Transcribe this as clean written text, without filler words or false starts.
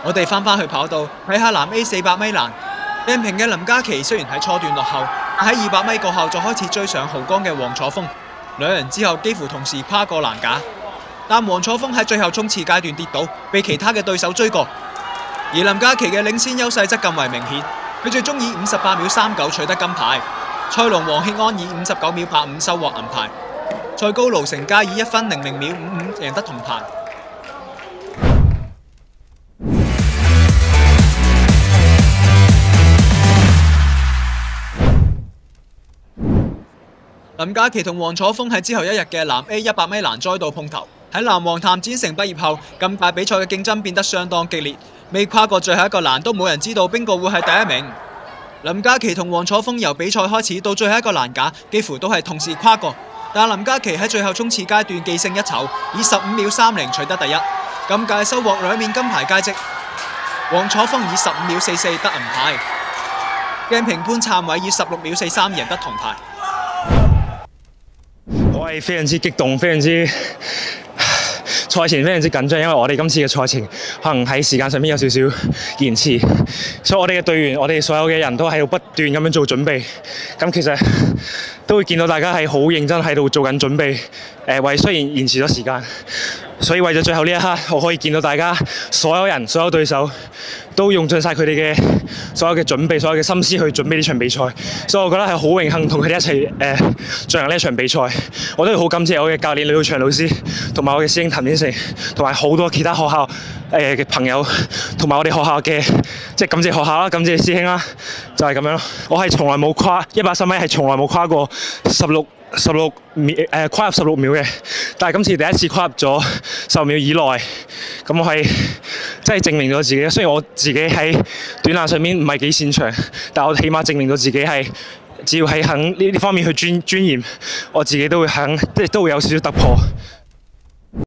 我哋翻去跑道睇下男 A 400米欄，掟平嘅林嘉琪雖然喺初段落後，但喺200米過後就開始追上豪江嘅黃楚峰，兩人之後幾乎同時跨過欄架，但黃楚峰喺最後衝刺階段跌倒，被其他嘅對手追過，而林嘉琪嘅領先優勢則更為明顯，佢最終以58秒39取得金牌，賽龍黃慶安以59秒85收穫銀牌，蔡高盧成佳以1分00秒55贏得銅牌。林嘉琪同黃楚峰喺之後一日嘅男 A 100米欄再度碰頭，喺藍黃潭展成畢業後，今屆比賽嘅競爭變得相當激烈，未跨過最後一個欄都冇人知道邊個會係第一名。林嘉琪同黃楚峰由比賽開始到最後一個欄架，幾乎都係同時跨過，但林嘉琪喺最後衝刺階段技勝一籌，以15秒30取得第一，今屆收穫2面金牌佳績。黃楚峰以15秒44得銀牌，鏡評潘燦偉以16秒43贏得銅牌。我係非常之激動，非常之賽前非常之緊張，因為我哋今次嘅賽程可能喺時間上面有少少延遲，所以我哋嘅隊員，我哋所有嘅人都喺度不斷咁樣做準備。咁其實都會見到大家係好認真喺度做緊準備。為雖然延遲咗時間，所以為咗最後呢一刻，我可以見到大家所有人、所有對手都用盡晒佢哋嘅所有嘅準備、所有嘅心思去準備呢場比賽，所以我覺得係好榮幸同佢哋一齊進行呢一場比賽。我都要好感謝我嘅教練呂浩祥老師，同埋我嘅師兄譚天成，同埋好多其他學校嘅朋友，同埋我哋學校嘅即係感謝學校啦，感謝師兄啦，就係咁樣咯。我係從來冇跨130米，係從來冇跨過16秒跨入16秒嘅，但係今次第一次跨入咗15秒以內，咁我係真係證明咗自己。雖然我自己喺短欄上面唔係幾擅長，但我起碼證明咗自己係只要係肯呢方面去鑽研，我自己都會肯，即係都會有少少突破。